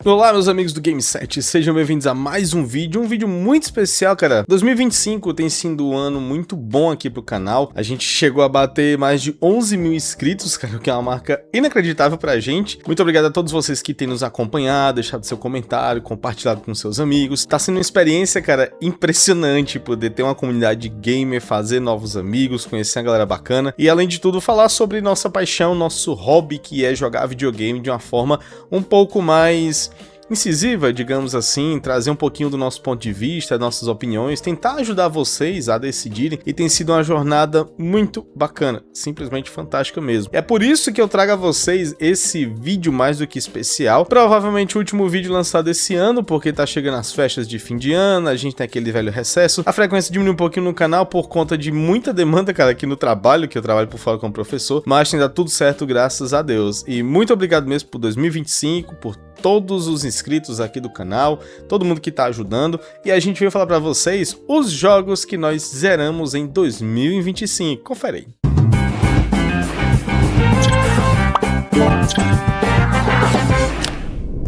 Olá meus amigos do Game7, sejam bem-vindos a mais um vídeo muito especial, cara. 2025 tem sido um ano muito bom aqui pro canal, a gente chegou a bater mais de 11 mil inscritos, cara, o que é uma marca inacreditável pra gente. Muito obrigado a todos vocês que têm nos acompanhado, deixado seu comentário, compartilhado com seus amigos. Tá sendo uma experiência, cara, impressionante poder ter uma comunidade gamer, fazer novos amigos, conhecer a galera bacana e além de tudo falar sobre nossa paixão, nosso hobby que é jogar videogame de uma forma um pouco mais incisiva, digamos assim, trazer um pouquinho do nosso ponto de vista, nossas opiniões, tentar ajudar vocês a decidirem, e tem sido uma jornada muito bacana, simplesmente fantástica mesmo. É por isso que eu trago a vocês esse vídeo mais do que especial, provavelmente o último vídeo lançado esse ano, porque tá chegando as festas de fim de ano, a gente tem aquele velho recesso, a frequência diminui um pouquinho no canal por conta de muita demanda, cara, aqui no trabalho, que eu trabalho por fora como professor, mas tem dado tudo certo, graças a Deus. E muito obrigado mesmo por 2025, por todos os inscritos aqui do canal, todo mundo que tá ajudando, e a gente veio falar pra vocês os jogos que nós zeramos em 2025. Confere aí.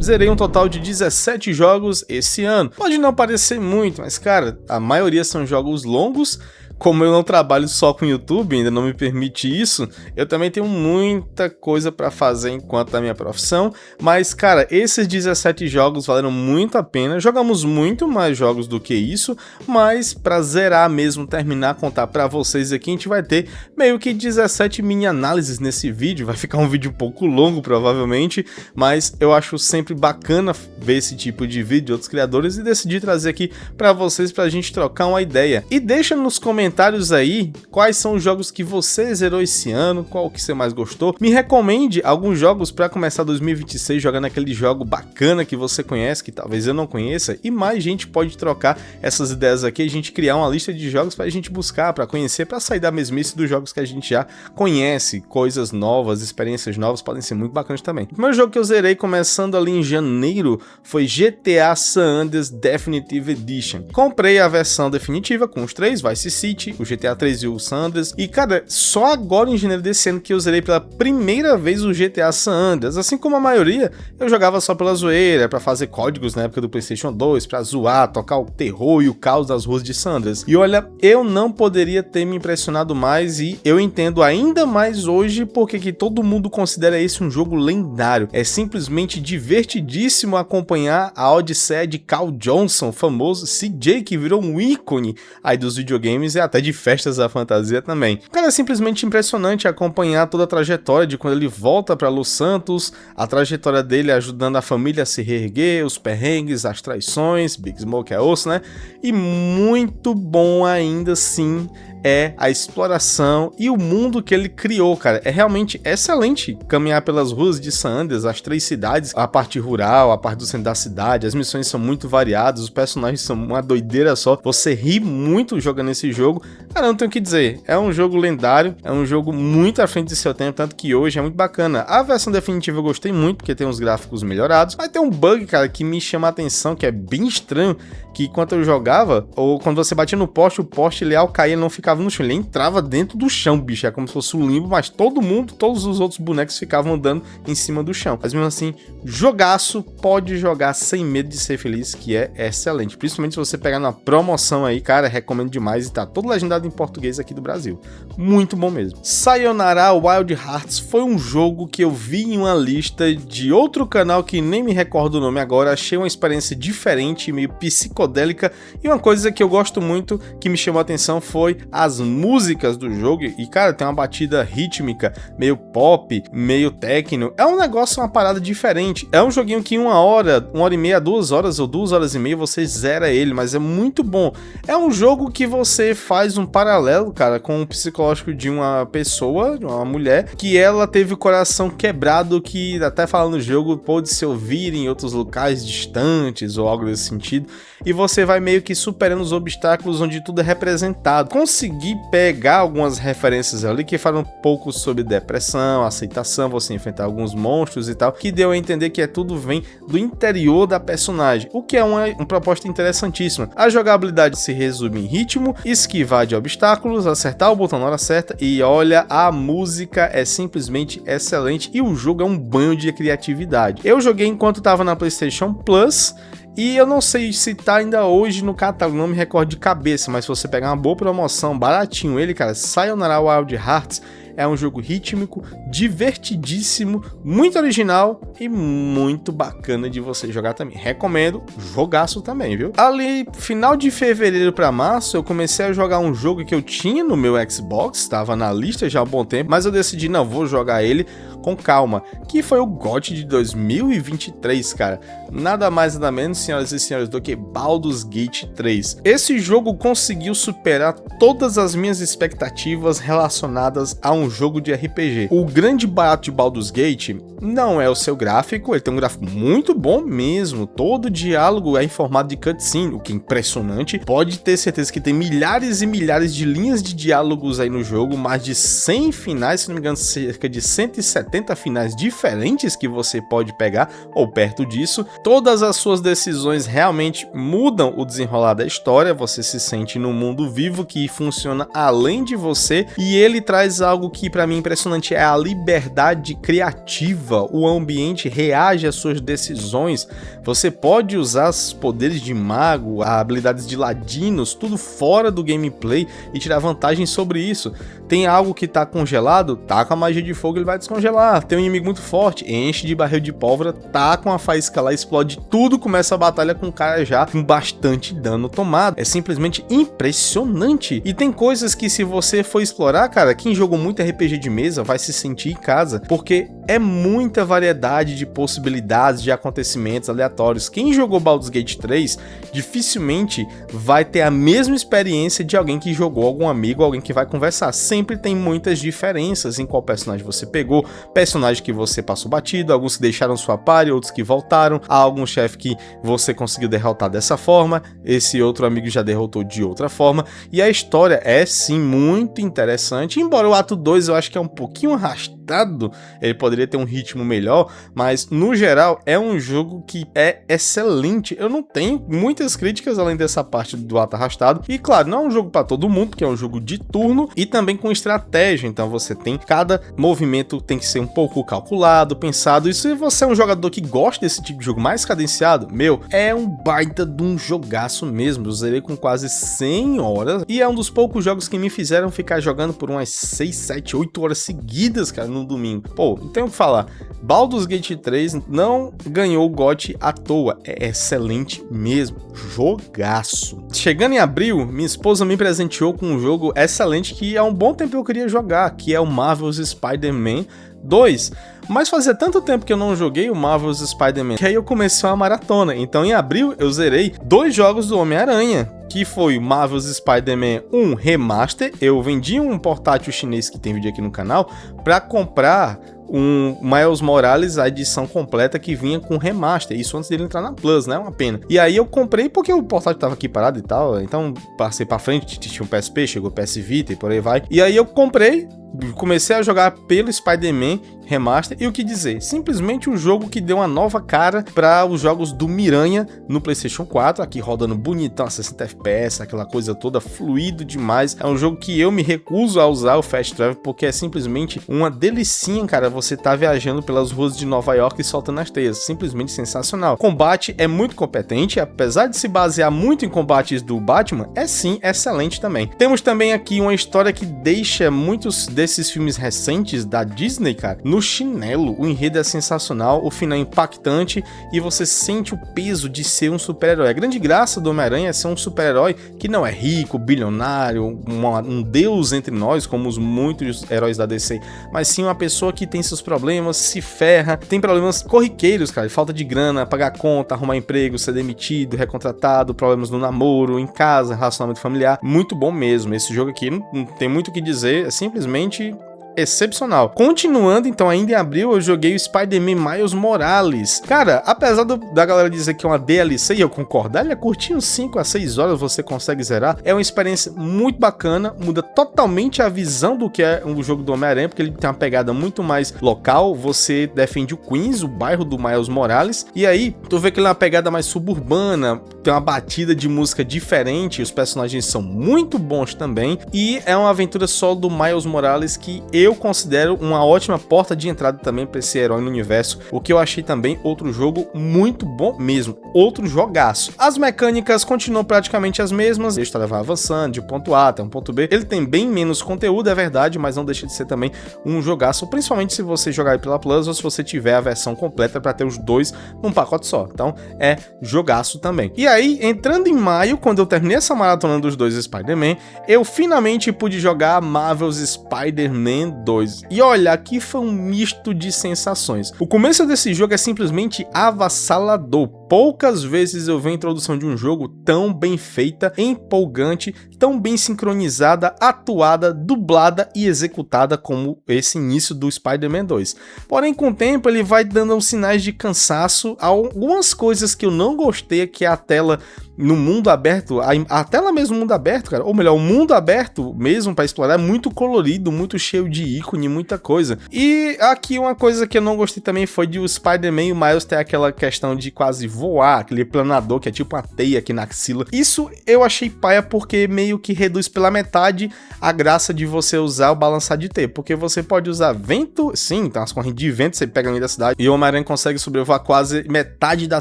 Zerei um total de 17 jogos esse ano. Pode não parecer muito, mas cara, a maioria são jogos longos. Como eu não trabalho só com YouTube, ainda não me permite isso, eu também tenho muita coisa pra fazer enquanto a minha profissão, mas cara, esses 17 jogos valeram muito a pena, jogamos muito mais jogos do que isso, mas pra zerar mesmo, terminar, contar pra vocês aqui, a gente vai ter meio que 17 mini análises nesse vídeo, vai ficar um vídeo um pouco longo provavelmente, mas eu acho sempre bacana ver esse tipo de vídeo de outros criadores e decidi trazer aqui pra vocês pra gente trocar uma ideia. E deixa nos comentários aí quais são os jogos que você zerou esse ano, qual que você mais gostou. Me recomende alguns jogos para começar 2026 jogando aquele jogo bacana que você conhece, que talvez eu não conheça, e mais gente pode trocar essas ideias aqui, a gente criar uma lista de jogos para a gente buscar, para conhecer, para sair da mesmice dos jogos que a gente já conhece. Coisas novas, experiências novas podem ser muito bacanas também. O primeiro jogo que eu zerei começando ali em janeiro foi GTA San Andreas Definitive Edition. Comprei a versão definitiva com os 3, Vice City, o GTA 3 e o San Andreas, e cara, só agora em janeiro desse ano que eu zerei pela primeira vez o GTA San Andreas. Assim como a maioria, eu jogava só pela zoeira, pra fazer códigos na época do PlayStation 2, pra zoar, tocar o terror e o caos das ruas de San Andreas. E olha, eu não poderia ter me impressionado mais, e eu entendo ainda mais hoje porque que todo mundo considera esse um jogo lendário. É simplesmente divertidíssimo acompanhar a odisseia de Carl Johnson, o famoso CJ, que virou um ícone aí dos videogames e até de festas da fantasia também. Cara, é simplesmente impressionante acompanhar toda a trajetória de quando ele volta para Los Santos, a trajetória dele ajudando a família a se reerguer, os perrengues, as traições, Big Smoke é osso, né? E muito bom ainda assim é a exploração e o mundo que ele criou, cara. É realmente excelente caminhar pelas ruas de San Andreas, as 3 cidades, a parte rural, a parte do centro da cidade, as missões são muito variadas, os personagens são uma doideira só, você ri muito jogando esse jogo. Cara, não tenho o que dizer, é um jogo lendário, é um jogo muito à frente de seu tempo, tanto que hoje é muito bacana. A versão definitiva eu gostei muito, porque tem uns gráficos melhorados, mas tem um bug, cara, que me chama a atenção, que é bem estranho, que enquanto eu jogava, ou quando você batia no poste, o poste ele ao cair, ele não ficava no chão, ele entrava dentro do chão, bicho, é como se fosse um limbo, mas todo mundo, todos os outros bonecos ficavam andando em cima do chão. Mas mesmo assim, jogaço, pode jogar sem medo de ser feliz, que é excelente, principalmente se você pegar na promoção aí, cara, recomendo demais, e tá todo legendado em português aqui do Brasil, muito bom mesmo. Sayonara Wild Hearts foi um jogo que eu vi em uma lista de outro canal que nem me recordo o nome agora, achei uma experiência diferente, meio psicodélica, e uma coisa que eu gosto muito, que me chamou a atenção, foi as músicas do jogo, e cara, tem uma batida rítmica, meio pop, meio techno, é um negócio, uma parada diferente, é um joguinho que em 1 hora, 1 hora e meia, 2 horas ou 2 horas e meia você zera ele, mas é muito bom. É um jogo que você faz um paralelo, cara, com o psicológico de uma pessoa, de uma mulher, que ela teve o coração quebrado, que até falando no jogo, pôde se ouvir em outros locais distantes ou algo desse sentido, e você vai meio que superando os obstáculos onde tudo é representado. Consegui pegar algumas referências ali que falam um pouco sobre depressão, aceitação, você enfrentar alguns monstros e tal, que deu a entender que tudo vem do interior da personagem, o que é uma proposta interessantíssima. A jogabilidade se resume em ritmo, esquivar de obstáculos, acertar o botão na hora certa e olha, a música é simplesmente excelente e o jogo é um banho de criatividade. Eu joguei enquanto tava na PlayStation Plus e eu não sei se tá ainda hoje no catálogo, não me recordo de cabeça, mas se você pegar uma boa promoção, baratinho ele, cara, Sayonara Wild Hearts é um jogo rítmico, divertidíssimo, muito original e muito bacana de você jogar também. Recomendo, jogaço também, viu? Ali, final de fevereiro pra março, eu comecei a jogar um jogo que eu tinha no meu Xbox, estava na lista já há um bom tempo, mas eu decidi, não, vou jogar ele com calma, que foi o GOT de 2023, cara. Nada mais nada menos, senhoras e senhores, do que Baldur's Gate 3. Esse jogo conseguiu superar todas as minhas expectativas relacionadas a um jogo de RPG. O grande barato de Baldur's Gate não é o seu gráfico, ele tem um gráfico muito bom mesmo, todo o diálogo é em formato de cutscene, o que é impressionante. Pode ter certeza que tem milhares e milhares de linhas de diálogos aí no jogo, mais de 100 finais, se não me engano, cerca de 170 finais diferentes que você pode pegar, ou perto disso. Todas as suas decisões realmente mudam o desenrolar da história, você se sente num mundo vivo que funciona além de você, e ele traz algo que pra mim é impressionante, é a liberdade criativa. O ambiente reage às suas decisões, você pode usar os poderes de mago, habilidades de ladinos, tudo fora do gameplay e tirar vantagem sobre isso. Tem algo que tá congelado, tá com a magia de fogo, ele vai descongelar. Tem um inimigo muito forte, enche de barril de pólvora, tá com a faísca lá, explode tudo, começa a batalha com o cara já com bastante dano tomado. É simplesmente impressionante. E tem coisas que se você for explorar, cara, quem jogou muito RPG de mesa vai se sentir em casa, porque é muita variedade de possibilidades de acontecimentos aleatórios. Quem jogou Baldur's Gate 3 dificilmente vai ter a mesma experiência de alguém que jogou, algum amigo, alguém que vai conversar. Sempre tem muitas diferenças em qual personagem você pegou, personagem que você passou batido, alguns que deixaram sua party, outros que voltaram, há algum chefe que você conseguiu derrotar dessa forma, esse outro amigo já derrotou de outra forma, e a história é sim muito interessante, embora o ato 2 eu acho que é um pouquinho arrastado, ele poderia ter um ritmo melhor, mas no geral é um jogo que é excelente. Eu não tenho muitas críticas além dessa parte do ato arrastado, e claro, não é um jogo para todo mundo, porque é um jogo de turno e também com estratégia, então você tem, cada movimento tem que ser um pouco calculado, pensado, e se você é um jogador que gosta desse tipo de jogo mais cadenciado, meu, é um baita de um jogaço mesmo. Eu zerei com quase 100 horas, e é um dos poucos jogos que me fizeram ficar jogando por umas 6, 7, 8 horas seguidas, cara, no domingo. Pô, não tenho o que falar. Baldur's Gate 3 não ganhou o GOT à toa, é excelente mesmo, jogaço. Chegando em abril, minha esposa me presenteou com um jogo excelente que há um bom tempo eu queria jogar, que é o Marvel's Spider-Man 2, mas fazia tanto tempo que eu não joguei o Marvel's Spider-Man que aí eu comecei uma maratona. Então em abril eu zerei 2 jogos do Homem-Aranha, que foi o Marvel's Spider-Man 1 Remaster. Eu vendi um portátil chinês que tem vídeo aqui no canal para comprar um Miles Morales, a edição completa que vinha com remaster, isso antes dele entrar na Plus, né, uma pena. E aí eu comprei porque o portátil tava aqui parado e tal, então passei pra frente, tinha um PSP, chegou o PS Vita e por aí vai. E aí eu comprei, comecei a jogar pelo Spider-Man Remaster, e o que dizer, simplesmente um jogo que deu uma nova cara para os jogos do Miranha no PlayStation 4, aqui rodando bonitão, a 60 FPS, aquela coisa toda, fluido demais. É um jogo que eu me recuso a usar o Fast Travel, porque é simplesmente uma delicinha, cara, você tá viajando pelas ruas de Nova York e soltando as teias, simplesmente sensacional. O combate é muito competente, apesar de se basear muito em combates do Batman, é sim excelente também. Temos também aqui uma história que deixa muitos desses filmes recentes da Disney, cara, no chinelo. O enredo é sensacional, o final é impactante e você sente o peso de ser um super-herói. A grande graça do Homem-Aranha é ser um super-herói que não é rico, bilionário, um deus entre nós, como os muitos heróis da DC, mas sim uma pessoa que tem seus problemas, se ferra, tem problemas corriqueiros, cara, falta de grana, pagar conta, arrumar emprego, ser demitido, recontratado, problemas no namoro, em casa, relacionamento familiar. Muito bom mesmo. Esse jogo aqui não tem muito o que dizer, é simplesmente excepcional. Continuando, então, ainda em abril, eu joguei o Spider-Man Miles Morales. Cara, apesar da galera dizer que é uma DLC, e eu concordar, ele é curtinho, 5 a 6 horas você consegue zerar. É uma experiência muito bacana, muda totalmente a visão do que é um jogo do Homem-Aranha, porque ele tem uma pegada muito mais local. Você defende o Queens, o bairro do Miles Morales, e aí tu vê que ele é uma pegada mais suburbana, tem uma batida de música diferente, os personagens são muito bons também, e é uma aventura solo do Miles Morales que eu considero uma ótima porta de entrada também para esse herói no universo, o que eu achei também outro jogo muito bom mesmo, outro jogaço. As mecânicas continuam praticamente as mesmas, a história vai avançando de ponto A até um ponto B, ele tem bem menos conteúdo, é verdade, mas não deixa de ser também um jogaço, principalmente se você jogar pela Plus ou se você tiver a versão completa para ter os dois num pacote só, então é jogaço também. E aí, entrando em maio, quando eu terminei essa maratona dos dois Spider-Man, eu finalmente pude jogar Marvel's Spider-Man 2, e olha, aqui foi um misto de sensações. O começo desse jogo é simplesmente avassalador. Poucas vezes eu vi a introdução de um jogo tão bem feita, empolgante, tão bem sincronizada, atuada, dublada e executada como esse início do Spider-Man 2. Porém, com o tempo ele vai dando uns sinais de cansaço, algumas coisas que eu não gostei, que é a tela no mundo aberto, a tela mesmo no mundo aberto, cara, ou melhor, o mundo aberto mesmo para explorar é muito colorido, muito cheio de ícone, muita coisa. E aqui uma coisa que eu não gostei também foi de o Spider-Man e o Miles ter aquela questão de quase voar, aquele planador que é tipo uma teia aqui na axila. Isso eu achei paia porque meio que reduz pela metade a graça de você usar o balançar de teia, porque você pode usar vento, sim, tem umas correntes de vento, você pega no meio da cidade, e o Homem-Aranha consegue sobrevoar quase metade da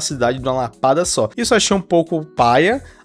cidade de uma lapada só. Isso eu achei um pouco paia.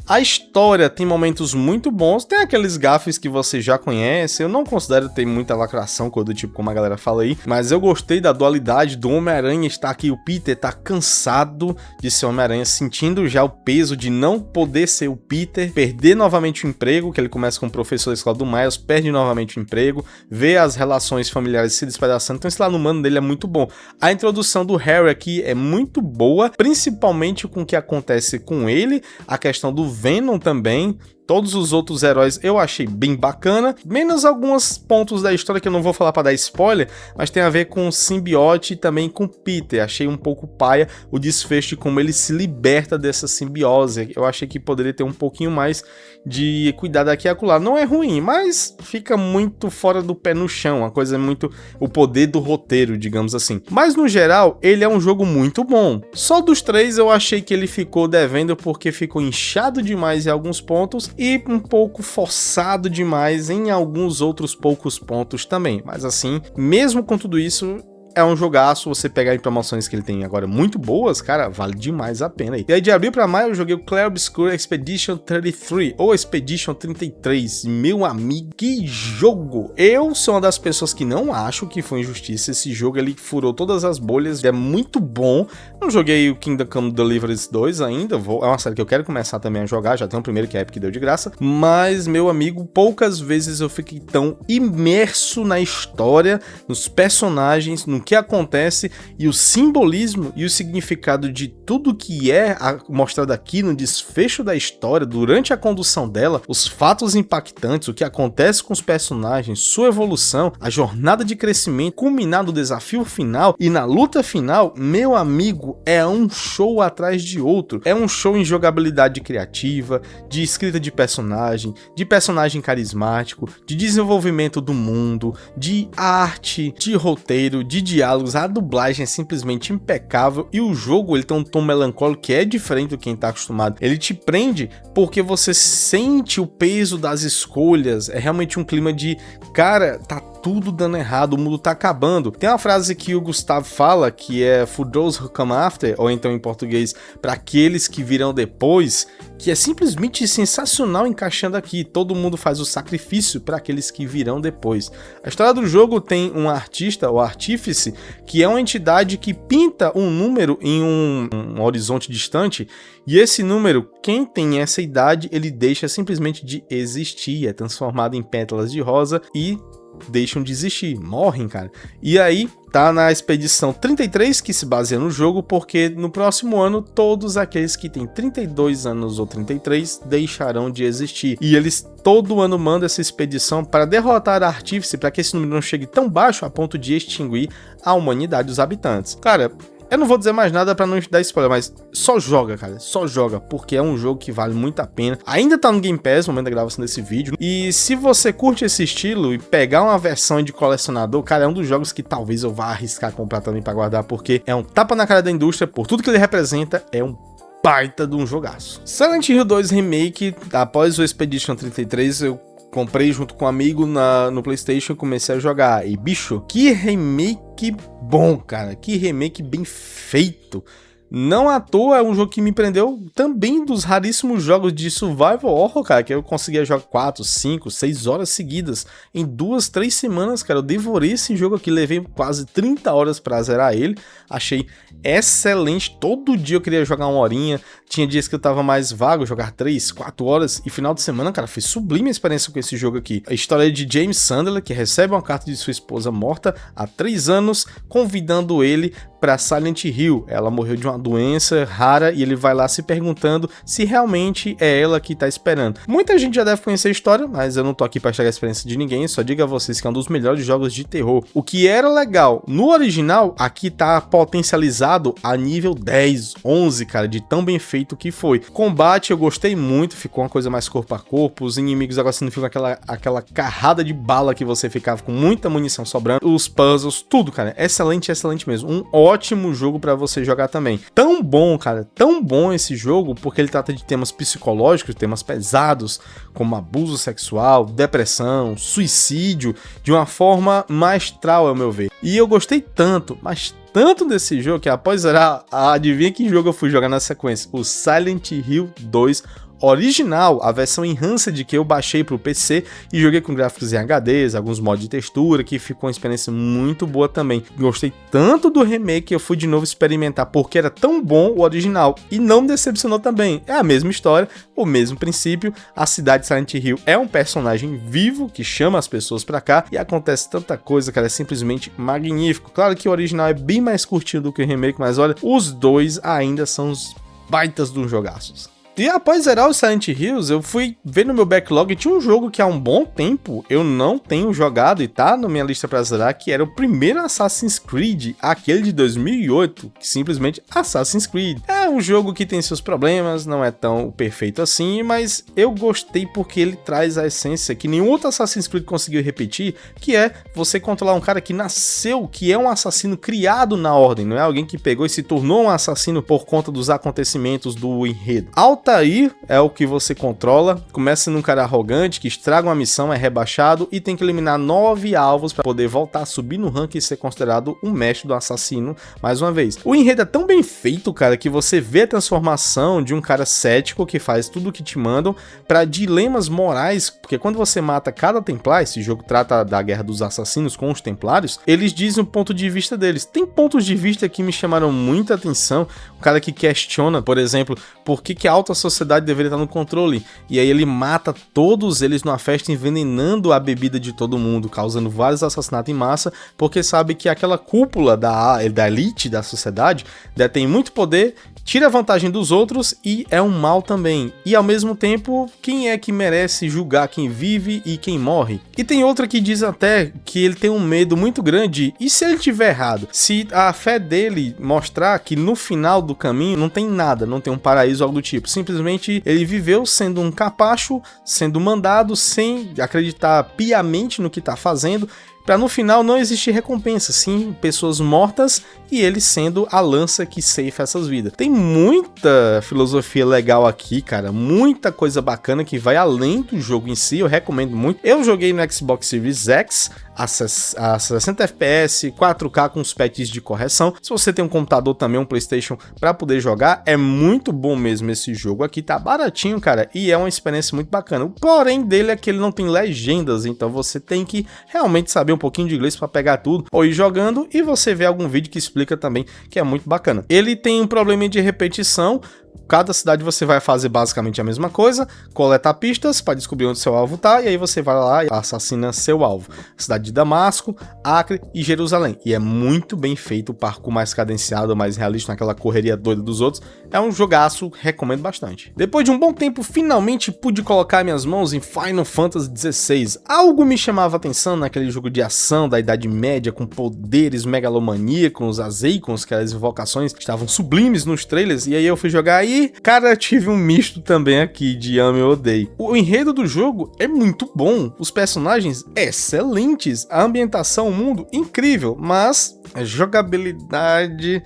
A história tem momentos muito bons, tem aqueles gafes que você já conhece, eu não considero ter muita lacração, coisa do tipo como a galera fala aí, mas eu gostei da dualidade do Homem-Aranha estar aqui, o Peter tá cansado de ser Homem-Aranha, sentindo já o peso de não poder ser o Peter, perder novamente o emprego, que ele começa como professor da escola do Miles, perde novamente o emprego, vê as relações familiares se despedaçando, então esse lado humano dele é muito bom. A introdução do Harry aqui é muito boa, principalmente com o que acontece com ele, a questão do Venom também. Todos os outros heróis eu achei bem bacana, menos alguns pontos da história que eu não vou falar para dar spoiler, mas tem a ver com o simbiote e também com Peter. Achei um pouco paia o desfecho de como ele se liberta dessa simbiose. Eu achei que poderia ter um pouquinho mais de cuidado aqui e acolá. Não é ruim, mas fica muito fora do pé no chão, uma coisa muito o poder do roteiro, digamos assim. Mas no geral, ele é um jogo muito bom. Só dos três eu achei que ele ficou devendo porque ficou inchado demais em alguns pontos e um pouco forçado demais em alguns outros poucos pontos também. Mas assim, mesmo com tudo isso, é um jogaço, você pegar em promoções que ele tem agora muito boas, cara, vale demais a pena aí. E aí de abril pra maio eu joguei o Clair Obscur Expedition 33, ou Expedition 33, meu amigo, que jogo! Eu sou uma das pessoas que não acho que foi injustiça, esse jogo ele furou todas as bolhas, é muito bom. Não joguei o Kingdom Come Deliverance 2 ainda, é uma série que eu quero começar também a jogar, já tem o primeiro que a Epic deu de graça, mas, meu amigo, poucas vezes eu fiquei tão imerso na história, nos personagens, no que acontece e o simbolismo e o significado de tudo que é mostrado aqui no desfecho da história, durante a condução dela, os fatos impactantes, o que acontece com os personagens, sua evolução, a jornada de crescimento, culminar no desafio final e na luta final, meu amigo, é um show atrás de outro. É um show em jogabilidade criativa, de escrita de personagem carismático, de desenvolvimento do mundo, de arte, de roteiro, de diálogos. A dublagem é simplesmente impecável e o jogo ele tem um tom melancólico que é diferente do que quem tá acostumado. Ele te prende porque você sente o peso das escolhas, é realmente um clima de, cara, tá tudo dando errado, o mundo tá acabando. Tem uma frase que o Gustavo fala que é for those who come after, ou então em português, para aqueles que virão depois, que é simplesmente sensacional encaixando aqui. Todo mundo faz o sacrifício para aqueles que virão depois. A história do jogo tem um artista, o artífice, que é uma entidade que pinta um número em um horizonte distante, e esse número, quem tem essa idade, ele deixa simplesmente de existir, é transformado em pétalas de rosa e deixam de existir, morrem, cara. E aí tá na expedição 33 que se baseia no jogo, porque no próximo ano todos aqueles que têm 32 anos ou 33 deixarão de existir. E eles todo ano mandam essa expedição para derrotar a Artífice, para que esse número não chegue tão baixo a ponto de extinguir a humanidade dos habitantes. Cara, eu não vou dizer mais nada pra não te dar spoiler, mas só joga, cara, só joga, porque é um jogo que vale muito a pena. Ainda tá no Game Pass no momento da gravação desse vídeo, e se você curte esse estilo e pegar uma versão de colecionador, cara, é um dos jogos que talvez eu vá arriscar comprar também pra guardar, porque é um tapa na cara da indústria, por tudo que ele representa, é um baita de um jogaço. Silent Hill 2 Remake, após o Expedition 33, eu comprei junto com um amigo no PlayStation e comecei a jogar. E bicho, que remake bom, cara. Que remake bem feito. Não à toa é um jogo que me prendeu também dos raríssimos jogos de survival horror, cara, que eu conseguia jogar 4, 5, 6 horas seguidas em 2, 3 semanas, cara. Eu devorei esse jogo aqui, levei quase 30 horas pra zerar ele, achei excelente. Todo dia eu queria jogar uma horinha, tinha dias que eu tava mais vago, jogar 3, 4 horas, e final de semana, cara, foi sublime a experiência com esse jogo aqui. A história de James Sandler, que recebe uma carta de sua esposa morta há 3 anos, convidando ele para Silent Hill. Ela morreu de uma doença rara e ele vai lá se perguntando se realmente é ela que tá esperando. Muita gente já deve conhecer a história, mas eu não tô aqui para estragar a experiência de ninguém, só digo a vocês que é um dos melhores jogos de terror. O que era legal no original, aqui tá potencializado a nível 10, 11, cara, de tão bem feito que foi. Combate eu gostei muito, ficou uma coisa mais corpo a corpo, os inimigos agora não ficam aquela carrada de bala que você ficava com muita munição sobrando, os puzzles, tudo, cara, excelente, excelente mesmo. Um ótimo jogo pra você jogar também. Tão bom, cara, tão bom esse jogo, porque ele trata de temas psicológicos, temas pesados, como abuso sexual, depressão, suicídio, de uma forma maestral, ao meu ver. E eu gostei tanto, mas tanto desse jogo, que após zerar, adivinha que jogo eu fui jogar na sequência? O Silent Hill 2 original, a versão enhanced que eu baixei pro PC e joguei com gráficos em HDs, alguns mods de textura, que ficou uma experiência muito boa também. Gostei tanto do remake que eu fui de novo experimentar porque era tão bom o original e não me decepcionou também. É a mesma história, o mesmo princípio, a cidade de Silent Hill é um personagem vivo que chama as pessoas pra cá e acontece tanta coisa, cara, é simplesmente magnífico. Claro que o original é bem mais curtinho do que o remake, mas olha, os dois ainda são os baitas dos jogaços. E após zerar os Silent Hills, eu fui ver no meu backlog e tinha um jogo que há um bom tempo eu não tenho jogado e tá na minha lista pra zerar, que era o primeiro Assassin's Creed, aquele de 2008, que simplesmente Assassin's Creed. É um jogo que tem seus problemas, não é tão perfeito assim, mas eu gostei porque ele traz a essência que nenhum outro Assassin's Creed conseguiu repetir, que é você controlar um cara que nasceu, que é um assassino criado na Ordem, não é alguém que pegou e se tornou um assassino por conta dos acontecimentos do enredo. Altair é o que você controla, começa num cara arrogante que estraga uma missão, é rebaixado e tem que eliminar 9 alvos para poder voltar a subir no ranking e ser considerado um mestre do assassino mais uma vez. O enredo é tão bem feito, cara, que você vê a transformação de um cara cético que faz tudo o que te mandam para dilemas morais, porque quando você mata cada templar, esse jogo trata da guerra dos assassinos com os templários, eles dizem o ponto de vista deles. Tem pontos de vista que me chamaram muita atenção, o cara que questiona, por exemplo, por que a alta sociedade deveria estar no controle, e aí ele mata todos eles numa festa envenenando a bebida de todo mundo, causando vários assassinatos em massa, porque sabe que aquela cúpula da elite da sociedade detém muito poder, tira a vantagem dos outros e é um mal também. E ao mesmo tempo, quem é que merece julgar quem vive e quem morre? E tem outra que diz até que ele tem um medo muito grande, e se ele tiver errado? Se a fé dele mostrar que no final do caminho não tem nada, não tem um paraíso ou algo do tipo, simplesmente ele viveu sendo um capacho, sendo mandado sem acreditar piamente no que está fazendo, para no final não existir recompensa, sim, pessoas mortas e ele sendo a lança que ceifa essas vidas. Tem muita filosofia legal aqui, cara, muita coisa bacana que vai além do jogo em si, eu recomendo muito. Eu joguei no Xbox Series X, a 60 FPS, 4K com os patches de correção. Se você tem um computador também, um PlayStation, para poder jogar, é muito bom mesmo esse jogo aqui, tá baratinho, cara, e é uma experiência muito bacana. O porém dele é que ele não tem legendas, então você tem que realmente saber um pouquinho de inglês para pegar tudo, ou ir jogando, e você vê algum vídeo que explica também, que é muito bacana. Ele tem um problema de repetição. Cada cidade você vai fazer basicamente a mesma coisa, coletar pistas para descobrir onde seu alvo tá, e aí você vai lá e assassina seu alvo. Cidade de Damasco, Acre e Jerusalém. E é muito bem feito, o parkour mais cadenciado, mais realista, naquela correria doida dos outros. É um jogaço, recomendo bastante. Depois de um bom tempo, finalmente pude colocar minhas mãos em Final Fantasy XVI. Algo me chamava a atenção naquele jogo de ação da Idade Média, com poderes megalomaníacos, as Icons, que eram as invocações, estavam sublimes nos trailers, e aí eu fui jogar e, cara, tive um misto também aqui de amo e odeio. O enredo do jogo é muito bom, os personagens excelentes, a ambientação, o mundo incrível, mas a jogabilidade,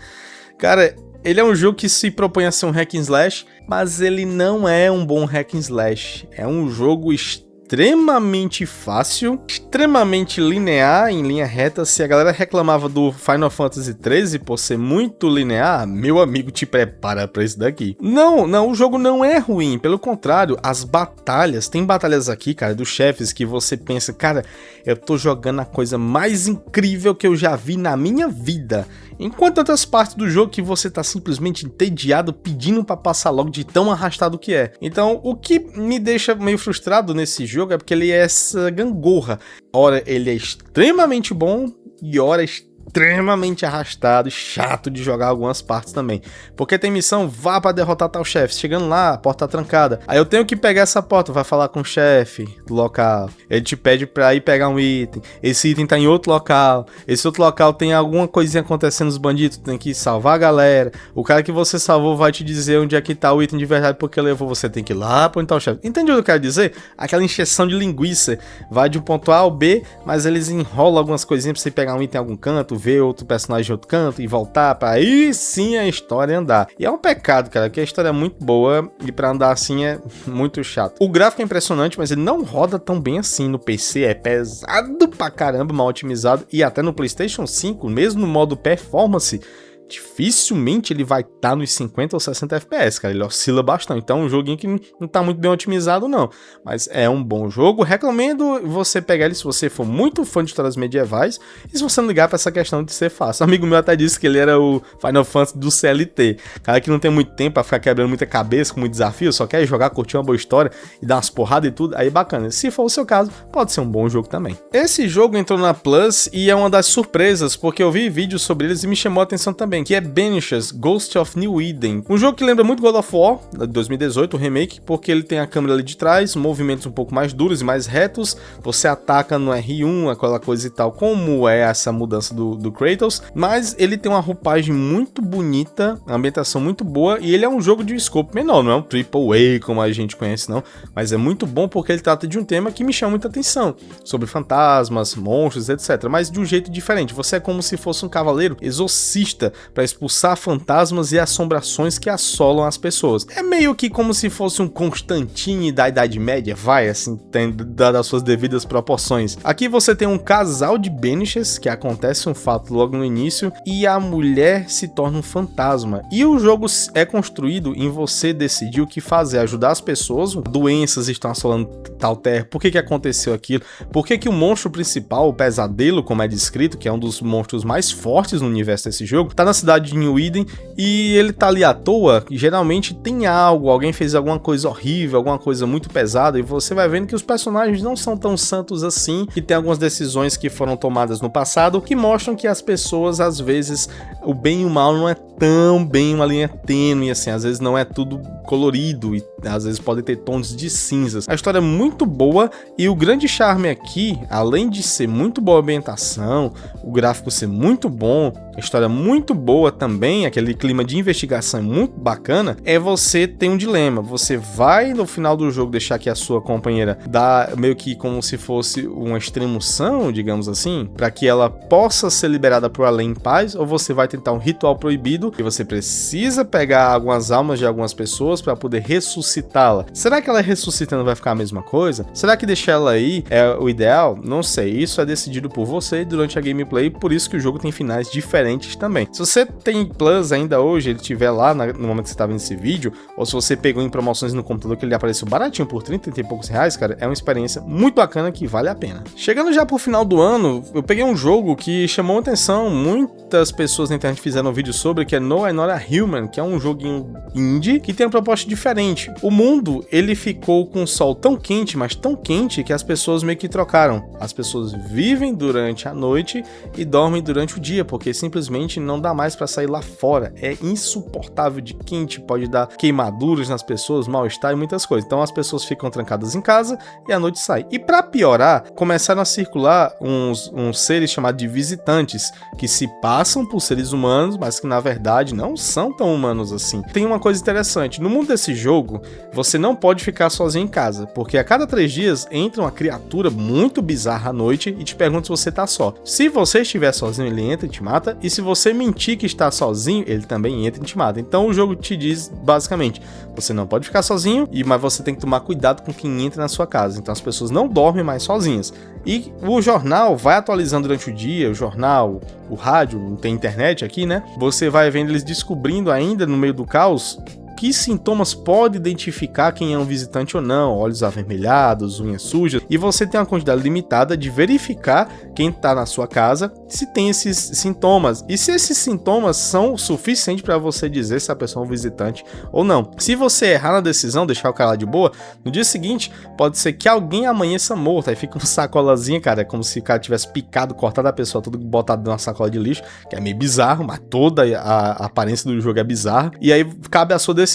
cara, Ele é um jogo que se propõe a ser um hack and slash, mas ele não é um bom hack and slash. É um jogo extremamente fácil, extremamente linear, em linha reta. Se a galera reclamava do Final Fantasy XIII por ser muito linear, meu amigo, te prepara pra isso daqui. Não, o jogo não é ruim, pelo contrário, as batalhas, tem batalhas aqui, cara, dos chefes que você pensa, cara, eu tô jogando a coisa mais incrível que eu já vi na minha vida. Enquanto outras partes do jogo que você tá simplesmente entediado, pedindo pra passar logo de tão arrastado que é. Então, o que me deixa meio frustrado nesse jogo é porque ele é essa gangorra. Ora, ele é extremamente bom e ora extremamente arrastado e chato de jogar algumas partes também. Porque tem missão, vá pra derrotar tal chefe. Chegando lá, a porta tá trancada. Aí eu tenho que pegar essa porta, vai falar com o chefe do local. Ele te pede pra ir pegar um item. Esse item tá em outro local. Esse outro local tem alguma coisinha acontecendo nos bandidos, tem que salvar a galera. O cara que você salvou vai te dizer onde é que tá o item de verdade porque levou. Você tem que ir lá pra onde tá o chefe. Entende o que eu quero dizer? Aquela encheção de linguiça. Vai de um ponto A ao B, mas eles enrolam algumas coisinhas pra você pegar um item em algum canto, ver outro personagem em outro canto e voltar pra aí sim a história andar. E é um pecado, cara, porque a história é muito boa e pra andar assim é muito chato. O gráfico é impressionante, mas ele não roda tão bem assim no PC, é pesado pra caramba, mal otimizado, e até no PlayStation 5, mesmo no modo performance, dificilmente ele vai estar nos 50 ou 60 FPS, cara, ele oscila bastante, então é um joguinho que não tá muito bem otimizado não, mas é um bom jogo, recomendo você pegar ele se você for muito fã de histórias medievais, e se você não ligar pra essa questão de ser fácil. Um amigo meu até disse que ele era o Final Fantasy do CLT, cara que não tem muito tempo pra ficar quebrando muita cabeça com muito desafio, só quer jogar, curtir uma boa história e dar umas porradas e tudo, aí bacana, se for o seu caso, pode ser um bom jogo também. Esse jogo entrou na Plus e é uma das surpresas, porque eu vi vídeos sobre eles e me chamou a atenção também, que é Banishes Ghost of New Eden. Um jogo que lembra muito God of War, de 2018, o remake, porque ele tem a câmera ali de trás, movimentos um pouco mais duros e mais retos, você ataca no R1, aquela coisa e tal, como é essa mudança do Kratos, mas ele tem uma roupagem muito bonita, uma ambientação muito boa, e ele é um jogo de escopo menor, não é um AAA como a gente conhece não, mas é muito bom porque ele trata de um tema que me chama muita atenção, sobre fantasmas, monstros, etc, mas de um jeito diferente. Você é como se fosse um cavaleiro exorcista para expulsar fantasmas e assombrações que assolam as pessoas. É meio que como se fosse um Constantine da Idade Média, vai, assim, dado as suas devidas proporções. Aqui você tem um casal de Banishes, que acontece um fato logo no início, e a mulher se torna um fantasma. E o jogo é construído em você decidir o que fazer, ajudar as pessoas, doenças estão assolando tal terra, por que aconteceu aquilo, por que o monstro principal, o pesadelo, como é descrito, que é um dos monstros mais fortes no universo desse jogo, tá na cidade de New Eden e ele tá ali à toa, geralmente tem algo, alguém fez alguma coisa horrível, alguma coisa muito pesada, e você vai vendo que os personagens não são tão santos assim, que tem algumas decisões que foram tomadas no passado, que mostram que as pessoas, às vezes, o bem e o mal não é tão bem uma linha tênue, assim, às vezes não é tudo colorido, e às vezes pode ter tons de cinzas. A história é muito boa, e o grande charme aqui, além de ser muito boa a ambientação, o gráfico ser muito bom, a história muito boa também, aquele clima de investigação é muito bacana, é você ter um dilema. Você vai no final do jogo deixar que a sua companheira dá meio que como se fosse uma extremoção, digamos assim, para que ela possa ser liberada pro além em paz, ou você vai tentar um ritual proibido e você precisa pegar algumas almas de algumas pessoas para poder ressuscitá-la. Será que ela ressuscitando vai ficar a mesma coisa? Será que deixar ela aí é o ideal? Não sei, isso é decidido por você durante a gameplay, por isso que o jogo tem finais diferentes também. Se você tem Plus ainda hoje, ele estiver lá no momento que você está vendo esse vídeo, ou se você pegou em promoções no computador que ele apareceu baratinho por 30 e poucos reais, cara, é uma experiência muito bacana que vale a pena. Chegando já pro final do ano, eu peguei um jogo que chamou a atenção, muitas pessoas na internet fizeram um vídeo sobre, que é No I'm Not a Human, que é um joguinho indie que tem uma proposta diferente. O mundo, ele ficou com o sol tão quente, mas tão quente, que as pessoas meio que trocaram. As pessoas vivem durante a noite e dormem durante o dia, porque simplesmente não dá mais pra sair lá fora. É insuportável de quente, pode dar queimaduras nas pessoas, mal-estar e muitas coisas. Então as pessoas ficam trancadas em casa e à noite saem. E pra piorar, começaram a circular uns seres chamados de visitantes, que se passam por seres humanos, mas que na verdade não são tão humanos assim. Tem uma coisa interessante, no mundo desse jogo, você não pode ficar sozinho em casa, porque a cada 3 dias entra uma criatura muito bizarra à noite e te pergunta se você tá só. Se você estiver sozinho, ele entra e te mata, e se você mentir que está sozinho, ele também entra e te mata. Então o jogo te diz, basicamente, você não pode ficar sozinho, mas você tem que tomar cuidado com quem entra na sua casa. Então as pessoas não dormem mais sozinhas. E o jornal vai atualizando durante o dia, o jornal, o rádio, não tem internet aqui, né? Você vai vendo eles descobrindo ainda no meio do caos que sintomas pode identificar quem é um visitante ou não, olhos avermelhados, unhas sujas, e você tem uma quantidade limitada de verificar quem está na sua casa se tem esses sintomas, e se esses sintomas são suficientes para você dizer se a pessoa é um visitante ou não. Se você errar na decisão, deixar o cara lá de boa, no dia seguinte pode ser que alguém amanheça morto, aí fica uma sacolazinha, cara, é como se o cara tivesse picado, cortado a pessoa, tudo botado numa sacola de lixo, que é meio bizarro, mas toda a aparência do jogo é bizarra, e aí cabe a sua decisão.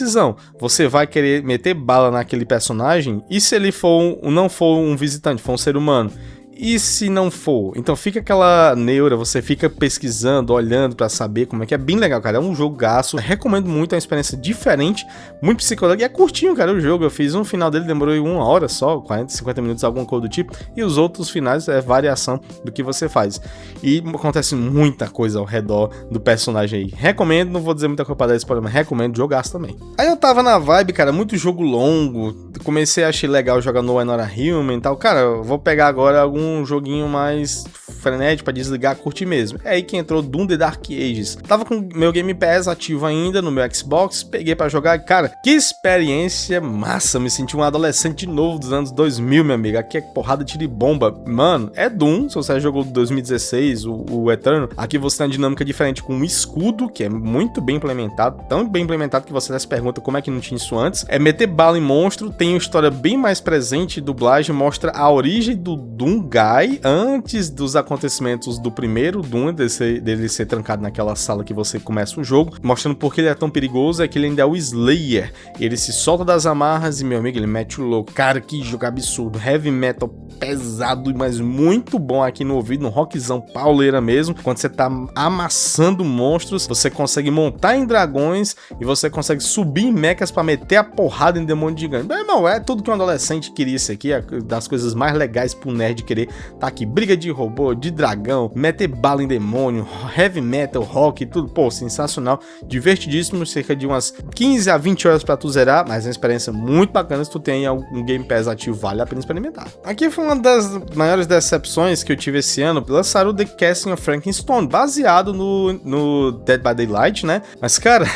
Você vai querer meter bala naquele personagem, e se ele não for um visitante, for um ser humano? E se não for? Então fica aquela neura, você fica pesquisando, olhando pra saber como é que é. Bem legal, cara, é um jogaço, recomendo muito, é uma experiência diferente, muito psicológica, e é curtinho, cara, o jogo. Eu fiz um final dele, demorou 1 hora só, 40, 50 minutos, alguma coisa do tipo, e os outros finais é variação do que você faz. E acontece muita coisa ao redor do personagem aí. Recomendo, não vou dizer muita coisa pra dar spoiler, mas recomendo, jogaço também. Aí eu tava na vibe, cara, muito jogo longo, comecei a achar legal jogar no Anora Human e tal. Cara, eu vou pegar agora algum joguinho mais frenético pra desligar, curtir mesmo. É aí que entrou Doom The Dark Ages. Tava com meu Game Pass ativo ainda no meu Xbox, peguei pra jogar. Cara, que experiência massa, me senti um adolescente de novo dos anos 2000, meu amigo. Aqui é porrada, tiro e bomba. Mano, é Doom, se você jogou 2016, o Eterno, aqui você tem uma dinâmica diferente com um escudo, que é muito bem implementado, tão bem implementado que você se pergunta como é que não tinha isso antes. É meter bala em monstro, tem uma história bem mais presente, dublagem, mostra a origem do Doom Guy antes dos acontecimentos do primeiro Doom, dele ser trancado naquela sala que você começa o jogo, mostrando por que ele é tão perigoso, é que ele ainda é o Slayer. Ele se solta das amarras e, meu amigo, ele mete o louco. Cara, que jogo absurdo. Heavy metal pesado, mas muito bom aqui no ouvido, no rockzão pauleira mesmo. Quando você tá amassando monstros, você consegue montar em dragões e você consegue subir em mechas pra meter a porrada em demônio gigante. Meu irmão, é tudo que um adolescente queria isso aqui, é das coisas mais legais pro nerd querer. Tá aqui, briga de robô, de dragão, meter bala em demônio, heavy metal, rock, tudo, pô, sensacional, divertidíssimo, cerca de umas 15 a 20 horas pra tu zerar, mas é uma experiência muito bacana. Se tu tem um Game Pass ativo, vale a pena experimentar. Aqui foi uma das maiores decepções que eu tive esse ano. Lançaram o The Castle of Frankenstein, baseado no Dead by Daylight, né? Mas, cara...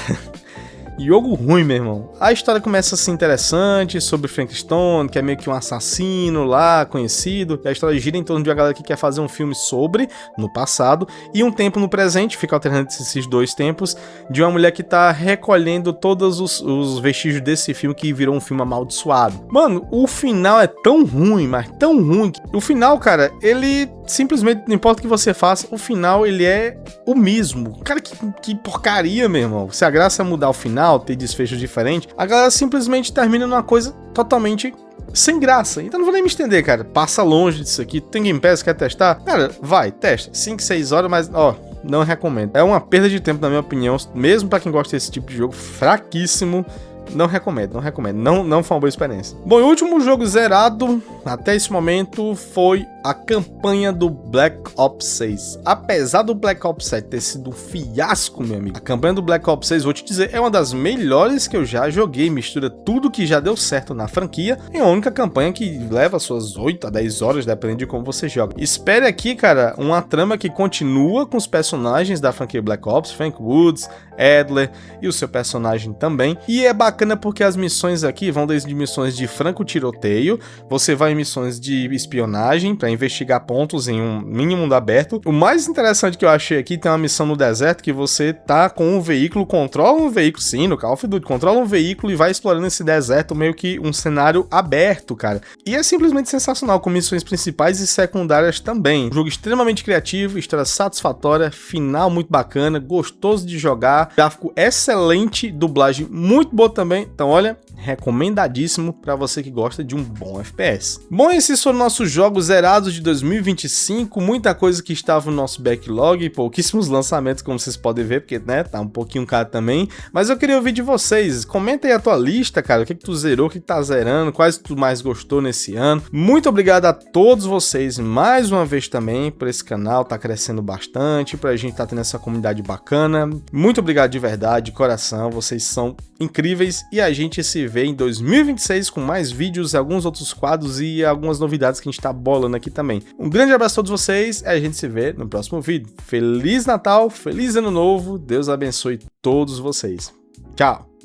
jogo ruim, meu irmão. A história começa a ser interessante sobre Frankenstein, que é meio que um assassino lá, conhecido. E a história gira em torno de uma galera que quer fazer um filme sobre, no passado, e um tempo no presente, fica alternando esses dois tempos, de uma mulher que tá recolhendo todos os vestígios desse filme que virou um filme amaldiçoado. Mano, o final é tão ruim, mas tão ruim, que o final, cara, ele simplesmente, não importa o que você faça, o final, ele é o mesmo. Cara, que porcaria, meu irmão. Se a graça é mudar o final, ter desfecho diferente, a galera simplesmente termina numa coisa totalmente sem graça. Então não vou nem me estender, cara. Passa longe disso aqui. Tem Game Pass, quer testar? Cara, vai, testa. 5, 6 horas, mas, ó, não recomendo. É uma perda de tempo, na minha opinião, mesmo pra quem gosta desse tipo de jogo, fraquíssimo. Não recomendo. Não foi uma boa experiência. Bom, o último jogo zerado até esse momento foi a campanha do Black Ops 6. Apesar do Black Ops 7 ter sido um fiasco, meu amigo, a campanha do Black Ops 6, vou te dizer, é uma das melhores que eu já joguei. Mistura tudo que já deu certo na franquia em uma única campanha que leva suas 8 a 10 horas, dependendo de como você joga. Espere aqui, cara, uma trama que continua com os personagens da franquia Black Ops, Frank Woods, Adler e o seu personagem também. E é bacana porque as missões aqui vão desde missões de franco tiroteio, você vai em missões de espionagem para investigar pontos em um mini mundo aberto. O mais interessante que eu achei aqui, tem uma missão no deserto que você tá com um veículo, controla um veículo, sim, no Call of Duty, controla um veículo e vai explorando esse deserto, meio que um cenário aberto, cara. E é simplesmente sensacional, com missões principais e secundárias também. Um jogo extremamente criativo, história satisfatória, final muito bacana, gostoso de jogar, gráfico excelente, dublagem muito boa também. Então, olha, recomendadíssimo para você que gosta de um bom FPS. Bom, esses foram nossos jogos zerados de 2025, muita coisa que estava no nosso backlog, pouquíssimos lançamentos, como vocês podem ver, porque, né, tá um pouquinho caro também, mas eu queria ouvir de vocês. Comenta aí a tua lista, cara, o que tu zerou, o que tá zerando, quais tu mais gostou nesse ano. Muito obrigado a todos vocês mais uma vez também por esse canal, tá crescendo bastante, pra gente tá tendo essa comunidade bacana. Muito obrigado de verdade, de coração, vocês são incríveis e a gente se vê em 2026 com mais vídeos, alguns outros quadros e algumas novidades que a gente tá bolando aqui também. Um grande abraço a todos vocês e a gente se vê no próximo vídeo. Feliz Natal, feliz Ano Novo, Deus abençoe todos vocês. Tchau!